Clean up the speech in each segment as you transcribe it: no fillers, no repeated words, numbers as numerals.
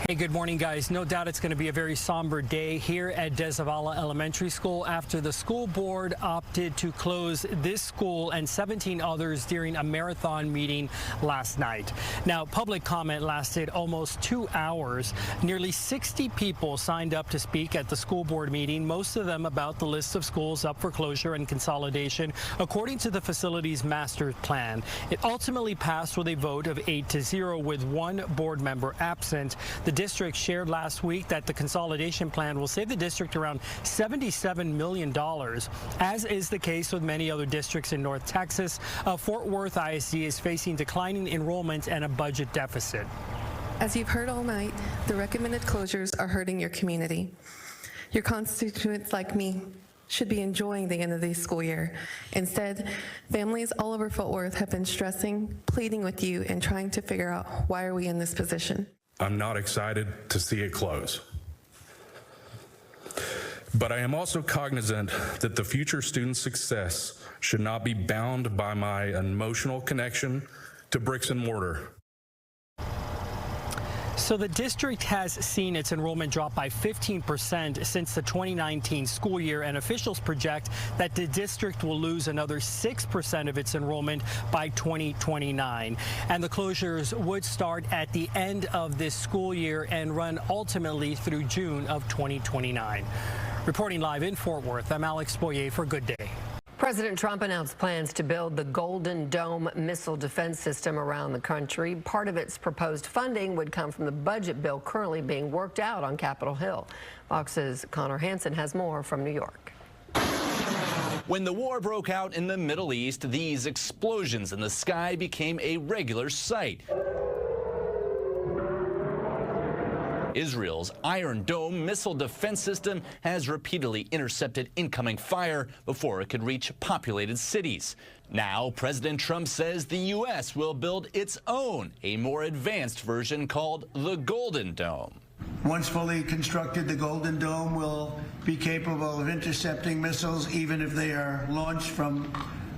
Hey, good morning, guys. No doubt it's going to be a very somber day here at Dezavala Elementary School after the school board opted to close this school and 17 others during a marathon meeting last night. Now, public comment lasted almost 2 hours. Nearly 60 people signed up to speak at the school board meeting, most of them about the list of schools up for closure and consolidation, according to the facility's master plan. It ultimately passed with a vote of 8-0 with one board member absent. The district shared last week that the consolidation plan will save the district around $77 million, as is the case with many other districts in North Texas. Fort Worth ISD is facing declining enrollment and a budget deficit. As you've heard all night, the recommended closures are hurting your community. Your constituents, like me, should be enjoying the end of the school year. Instead, families all over Fort Worth have been stressing, pleading with you, and trying to figure out why are we in this position. I'm not excited to see it close. But I am also cognizant that the future student success should not be bound by my emotional connection to bricks and mortar. So the district has seen its enrollment drop by 15% since the 2019 school year, and officials project that the district will lose another 6% of its enrollment by 2029. And the closures would start at the end of this school year and run ultimately through June of 2029. Reporting live in Fort Worth, I'm Alex Boyer for Good Day. President Trump announced plans to build the Golden Dome missile defense system around the country. Part of its proposed funding would come from the budget bill currently being worked out on Capitol Hill. Fox's Connor Hansen has more from New York. When the war broke out in the Middle East, these explosions in the sky became a regular sight. Israel's Iron Dome missile defense system has repeatedly intercepted incoming fire before it could reach populated cities. Now, President Trump says the U.S. will build its own, a more advanced version called the Golden Dome. Once fully constructed, the Golden Dome will be capable of intercepting missiles even if they are launched from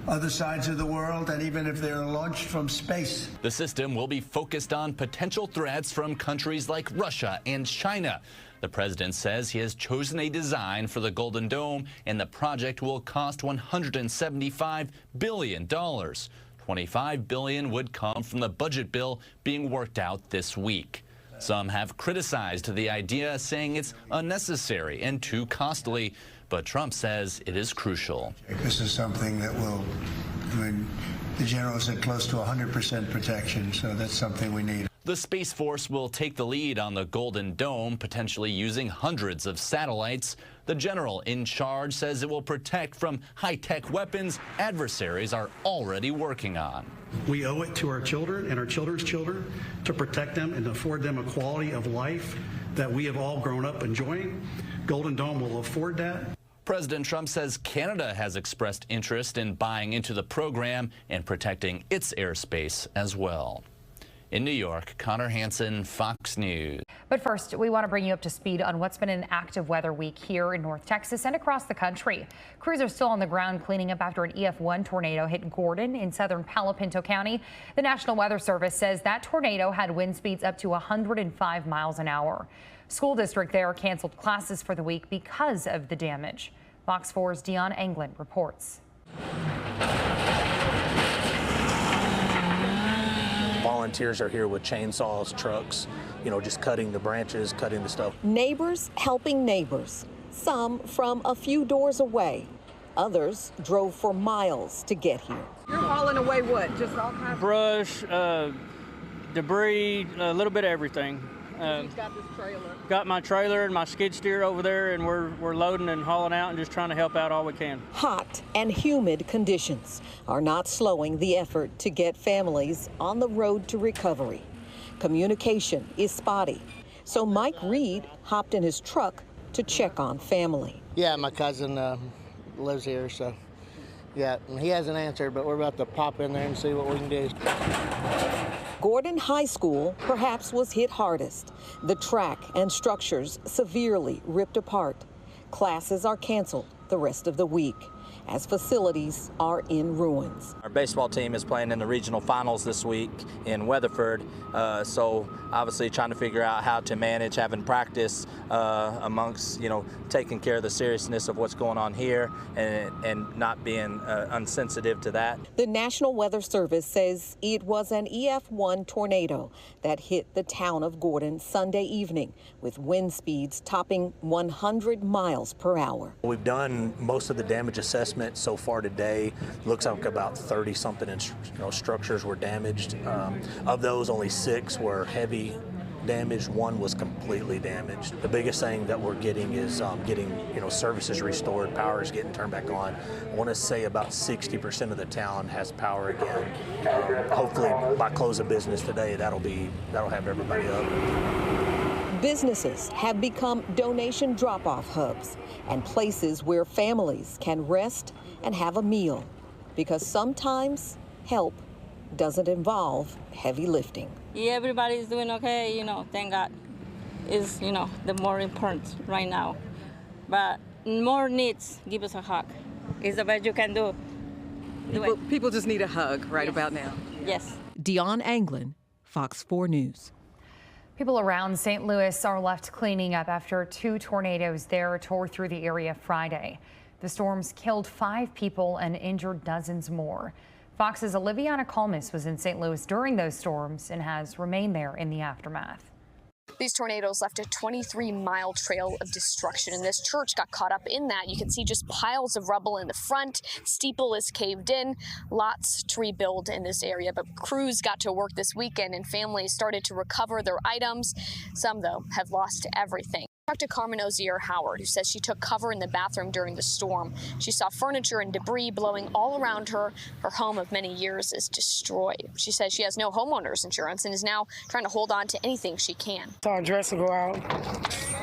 other sides of the world, and even if they're launched from space. The system will be focused on potential threats from countries like Russia and China. The president says he has chosen a design for the Golden Dome, and the project will cost $175 billion. $25 billion would come from the budget bill being worked out this week. Some have criticized the idea, saying it's unnecessary and too costly. But Trump says it is crucial. This is something that will, the general said close to 100% protection, so that's something we need. The Space Force will take the lead on the Golden Dome, potentially using hundreds of satellites. The general in charge says it will protect from high-tech weapons adversaries are already working on. We owe it to our children and our children's children to protect them and to afford them a quality of life that we have all grown up enjoying. Golden Dome will afford that. President Trump says Canada has expressed interest in buying into the program and protecting its airspace as well. In New York, Connor Hansen, Fox News. But first, we want to bring you up to speed on what's been an active weather week here in North Texas and across the country. Crews are still on the ground cleaning up after an EF1 tornado hit Gordon in southern Palo Pinto County. The National Weather Service says that tornado had wind speeds up to 105 miles an hour. School district there canceled classes for the week because of the damage. Fox 4's Dion Anglin reports. Volunteers are here with chainsaws, trucks, just cutting the branches, cutting the stuff. Neighbors helping neighbors, some from a few doors away. Others drove for miles to get here. You're hauling away what? Just all kinds of brush, debris, a little bit of everything. You've got this trailer. Got my trailer and my skid steer over there, and we're loading and hauling out and just trying to help out all we can. Hot and humid conditions are not slowing the effort to get families on the road to recovery. Communication is spotty, so Mike Reed hopped in his truck to check on family. Yeah, my cousin lives here, so yeah, he hasn't answered, but we're about to pop in there and see what we can do. Gordon High School perhaps was hit hardest. The track and structures severely ripped apart. Classes are canceled the rest of the week. as facilities are in ruins. Our baseball team is playing in the regional finals this week in Weatherford, so obviously trying to figure out how to manage having practice amongst, taking care of the seriousness of what's going on here and not being unsensitive to that. The National Weather Service says it was an EF1 tornado that hit the town of Gordon Sunday evening, with wind speeds topping 100 miles per hour. We've done most of the damage assessment so far today. Looks like about 30-something structures were damaged. Of those, only 6 were heavy damage. 1 was completely damaged. The biggest thing that we're getting is getting services restored. Power is getting turned back on. I want to say about 60% of the town has power again. Hopefully by close of business today, that'll have everybody up. Businesses have become donation drop-off hubs and places where families can rest and have a meal, because sometimes help doesn't involve heavy lifting. Yeah, everybody's doing okay, thank God. Is, the more important right now. But more needs, give us a hug. It's the best you can do. People just need a hug right about now. Yes. Dion Anglin, Fox 4 News. People around St. Louis are left cleaning up after 2 tornadoes there tore through the area Friday. The storms killed 5 people and injured dozens more. Fox's Oliviana Colmes was in St. Louis during those storms and has remained there in the aftermath. These tornadoes left a 23-mile trail of destruction, and this church got caught up in that. You can see just piles of rubble in the front. Steeple is caved in. Lots to rebuild in this area, but crews got to work this weekend, and families started to recover their items. Some, though, have lost everything. Talked to Carmen Ozier Howard, who says she took cover in the bathroom during the storm. She saw furniture and debris blowing all around her. Her home of many years is destroyed. She says she has no homeowner's insurance and is now trying to hold on to anything she can. I saw a dresser go out.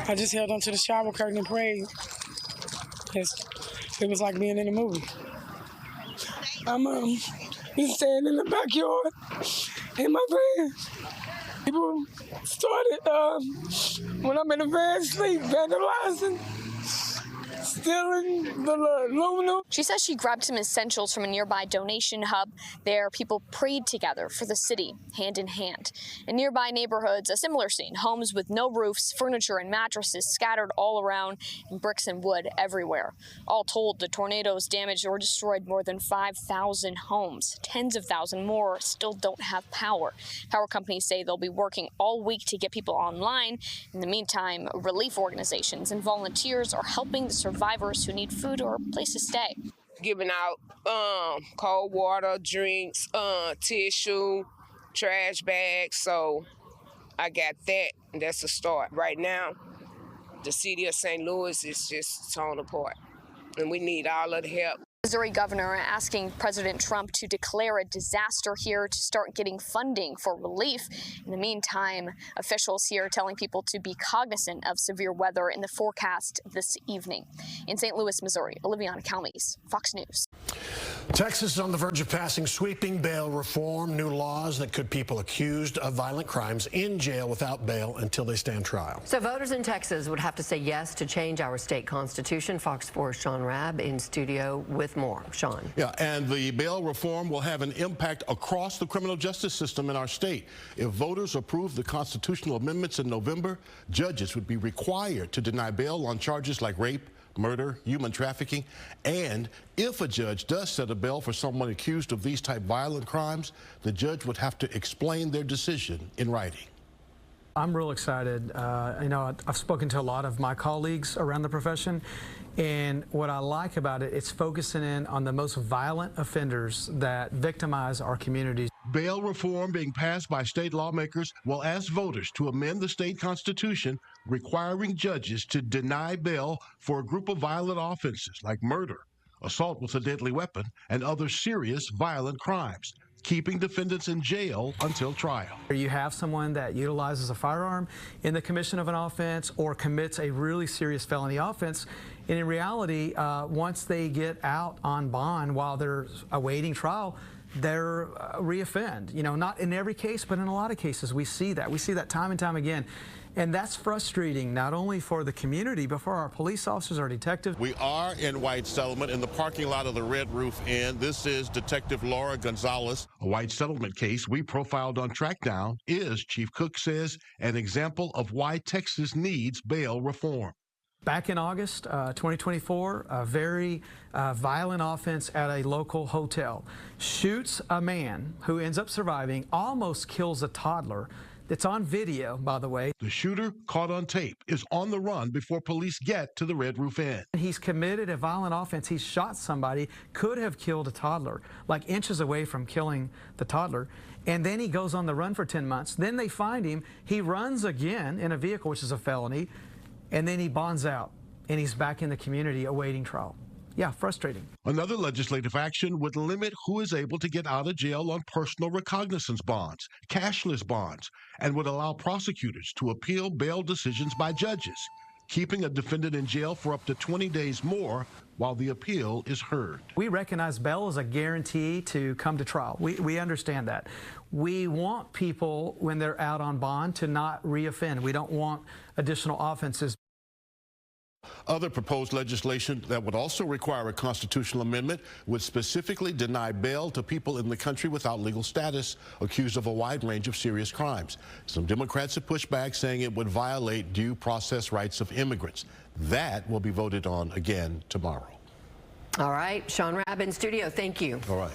I just held onto the shower curtain and prayed. It was like being in a movie. I'm standing in the backyard in my van. People started, when I'm in a van, sleep, vandalizing, stealing the aluminum. She says she grabbed some essentials from a nearby donation hub. There, people prayed together for the city, hand in hand. In nearby neighborhoods, a similar scene. Homes with no roofs, furniture and mattresses scattered all around, and bricks and wood everywhere. All told, the tornadoes damaged or destroyed more than 5,000 homes. Tens of thousands more still don't have power. Power companies say they'll be working all week to get people online. In the meantime, relief organizations and volunteers are helping the survivors who need food or a place to stay. Giving out cold water, drinks, tissue, trash bags. So I got that, and that's a start. Right now, the city of St. Louis is just torn apart, and we need all of the help. Missouri governor asking President Trump to declare a disaster here to start getting funding for relief. In the meantime, officials here telling people to be cognizant of severe weather in the forecast this evening. In St. Louis, Missouri, Oliviana Calmes, Fox News. Texas is on the verge of passing sweeping bail reform, new laws that could people accused of violent crimes in jail without bail until they stand trial. So voters in Texas would have to say yes to change our state constitution. Fox 4's Sean Rabb in studio with more. Sean. Yeah, and the bail reform will have an impact across the criminal justice system in our state. If voters approve the constitutional amendments in November, judges would be required to deny bail on charges like rape, murder, human trafficking, and if a judge does set a bail for someone accused of these type violent crimes, the judge would have to explain their decision in writing. I'm real excited. I've spoken to a lot of my colleagues around the profession, and what I like about it, it's focusing in on the most violent offenders that victimize our communities. Bail reform being passed by state lawmakers will ask voters to amend the state constitution, requiring judges to deny bail for a group of violent offenses like murder, assault with a deadly weapon, and other serious violent crimes, keeping defendants in jail until trial. You have someone that utilizes a firearm in the commission of an offense or commits a really serious felony offense, and in reality, once they get out on bond while they're awaiting trial, they're reoffend. You know, not in every case, but in a lot of cases we see that. We see that time and time again. And that's frustrating, not only for the community, but for our police officers, our detectives. We are in White Settlement in the parking lot of the Red Roof Inn. This is Detective Laura Gonzalez. A White Settlement case we profiled on Trackdown is, Chief Cook says, an example of why Texas needs bail reform. Back in August 2024, a very violent offense at a local hotel. Shoots a man who ends up surviving, almost kills a toddler. It's on video, by the way. The shooter, caught on tape, is on the run before police get to the Red Roof Inn. He's committed a violent offense. He shot somebody, could have killed a toddler, like inches away from killing the toddler. And then he goes on the run for 10 months. Then they find him. He runs again in a vehicle, which is a felony. And then he bonds out, and he's back in the community awaiting trial. Yeah, frustrating. Another legislative action would limit who is able to get out of jail on personal recognizance bonds, cashless bonds, and would allow prosecutors to appeal bail decisions by judges, keeping a defendant in jail for up to 20 days more while the appeal is heard. We recognize bail as a guarantee to come to trial. We understand that. We want people, when they're out on bond, to not reoffend. We don't want additional offenses. Other proposed legislation that would also require a constitutional amendment would specifically deny bail to people in the country without legal status accused of a wide range of serious crimes. Some Democrats have pushed back, saying it would violate due process rights of immigrants. That will be voted on again tomorrow. All right, Sean Rabb in studio, thank you. All right.